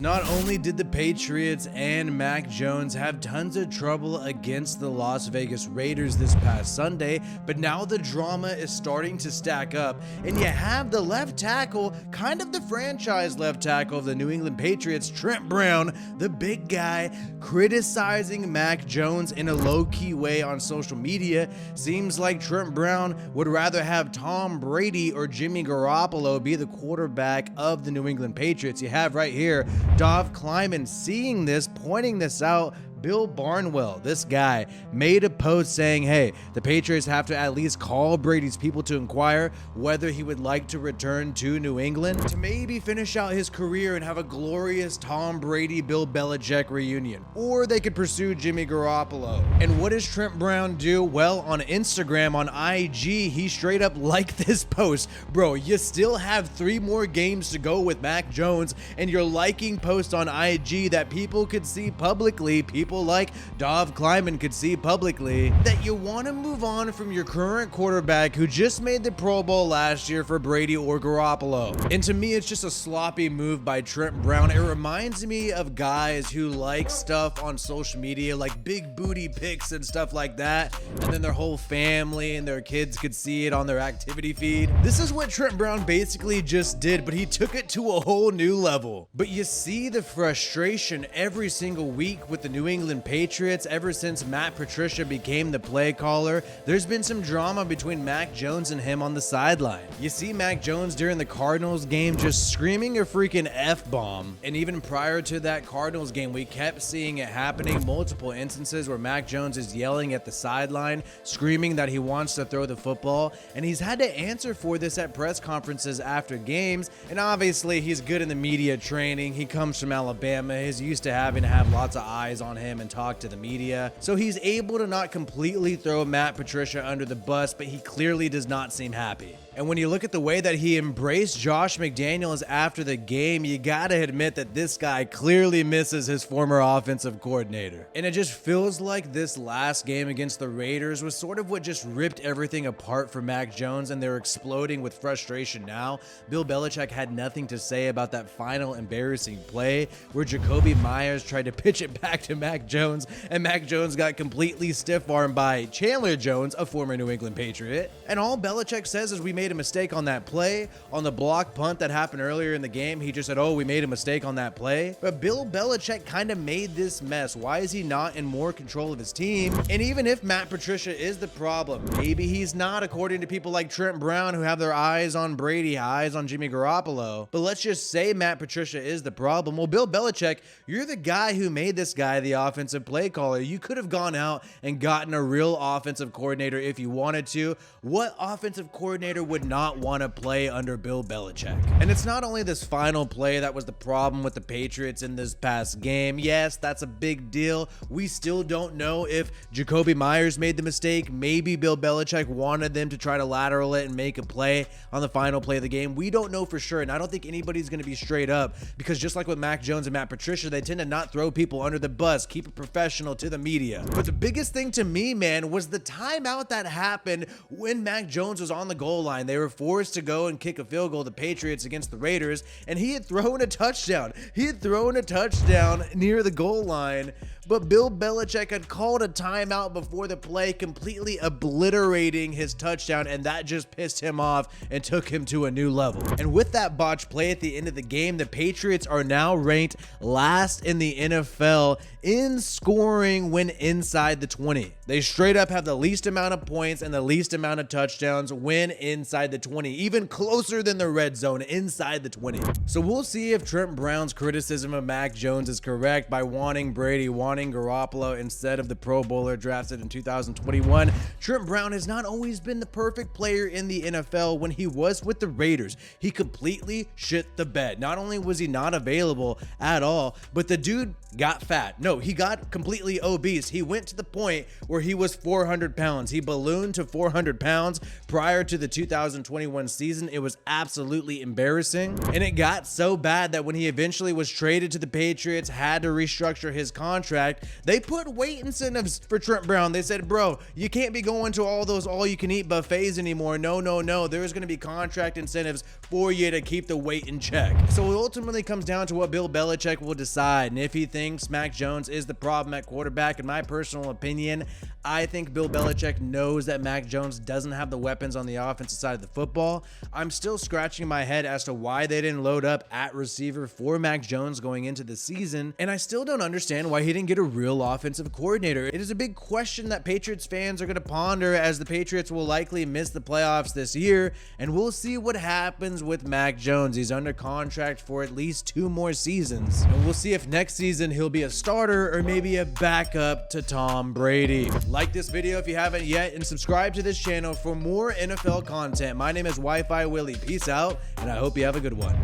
Not only did the Patriots and Mac Jones have tons of trouble against the Las Vegas Raiders this past Sunday, but now the drama is starting to stack up, and you have the left tackle, kind of the franchise left tackle of the New England Patriots, Trent Brown, the big guy, criticizing Mac Jones in a low-key way on social media. Seems like Trent Brown would rather have Tom Brady or Jimmy Garoppolo be the quarterback of the New England Patriots. You have right here Dov Kleiman seeing this, pointing this out. Bill Barnwell, this guy, made a post saying, hey, the Patriots have to at least call Brady's people to inquire whether he would like to return to New England to maybe finish out his career and have a glorious Tom Brady, Bill Belichick reunion. Or they could pursue Jimmy Garoppolo. And what does Trent Brown do? Well, on Instagram, on IG, he straight up liked this post. Bro, you still have 3 more games to go with Mac Jones, and you're liking posts on IG that people could see publicly, people like Dov Kleiman could see publicly, that you want to move on from your current quarterback who just made the Pro Bowl last year for Brady or Garoppolo. And to me, it's just a sloppy move by Trent Brown. It reminds me of guys who like stuff on social media, like big booty pics and stuff like that, and then their whole family and their kids could see it on their activity feed. This is what Trent Brown basically just did, but he took it to a whole new level. But you see the frustration every single week with the New England Patriots ever since Matt Patricia became the play caller. There's been some drama between Mac Jones and him on the sideline. You see Mac Jones during the Cardinals game just screaming a freaking F-bomb. And even prior to that Cardinals game, we kept seeing it happening, multiple instances where Mac Jones is yelling at the sideline, screaming that he wants to throw the football. And he's had to answer for this at press conferences after games. And obviously he's good in the media training. He comes from Alabama. He's used to having to have lots of eyes on him and talk to the media. So he's able to not completely throw Matt Patricia under the bus, but he clearly does not seem happy. And when you look at the way that he embraced Josh McDaniels after the game, you gotta admit that this guy clearly misses his former offensive coordinator. And it just feels like this last game against the Raiders was sort of what just ripped everything apart for Mac Jones, and they're exploding with frustration now. Bill Belichick had nothing to say about that final embarrassing play where Jacoby Myers tried to pitch it back to Mac Jones, and Mac Jones got completely stiff-armed by Chandler Jones, a former New England Patriot. And all Belichick says is we made a mistake on that play. On the block punt that happened earlier in the game, he just said, oh, we made a mistake on that play. But Bill Belichick kind of made this mess. Why is he not in more control of his team? And even if Matt Patricia is the problem, maybe he's not, according to people like Trent Brown who have their eyes on Brady, eyes on Jimmy Garoppolo. But let's just say Matt Patricia is the problem. Well, Bill Belichick, you're the guy who made this guy the offensive play caller. You could have gone out and gotten a real offensive coordinator if you wanted to. What offensive coordinator would not want to play under Bill Belichick? And it's not only this final play that was the problem with the Patriots in this past game. Yes, that's a big deal. We still don't know if Jacoby Myers made the mistake. Maybe Bill Belichick wanted them to try to lateral it and make a play on the final play of the game. We don't know for sure, and I don't think anybody's going to be straight up, because just like with Mac Jones and Matt Patricia, they tend to not throw people under the bus, keep it professional to the media. But the biggest thing to me, man, was the timeout that happened when Mac Jones was on the goal line. They were forced to go and kick a field goal, the Patriots, against the Raiders, and he had thrown a touchdown. He had thrown a touchdown near the goal line, but Bill Belichick had called a timeout before the play, completely obliterating his touchdown, and that just pissed him off and took him to a new level. And with that botched play at the end of the game, the Patriots are now ranked last in the NFL in scoring when inside the 20. They straight up have the least amount of points and the least amount of touchdowns when inside the 20, even closer than the red zone, inside the 20. So we'll see if Trent Brown's criticism of Mac Jones is correct by wanting Brady, wanting Garoppolo instead of the Pro Bowler drafted in 2021. Trent Brown has not always been the perfect player in the NFL. When he was with the Raiders, he completely shit the bed. Not only was he not available at all, but the dude got fat. No, he got completely obese. He went to the point where he was 400 pounds. He ballooned to 400 pounds prior to the 2021 season. It was absolutely embarrassing. And it got so bad that when he eventually was traded to the Patriots, had to restructure his contract, they put weight incentives for Trent Brown. They said, bro, you can't be going to all those all-you-can-eat buffets anymore. No, no, no. There's going to be contract incentives for you to keep the weight in check. So it ultimately comes down to what Bill Belichick will decide. And if he thinks Mac Jones is the problem at quarterback, in my personal opinion, I think Bill Belichick knows that Mac Jones doesn't have the weapons on the offensive side of the football. I'm still scratching my head as to why they didn't load up at receiver for Mac Jones going into the season, and I still don't understand why he didn't get a real offensive coordinator. It is a big question that Patriots fans are going to ponder, as the Patriots will likely miss the playoffs this year, and we'll see what happens with Mac Jones. He's under contract for at least 2 more seasons, and we'll see if next season he'll be a starter or maybe a backup to Tom Brady. Like this video if you haven't yet, and subscribe to this channel for more NFL content. My name is Wi-Fi Willie. Peace out, and I hope you have a good one.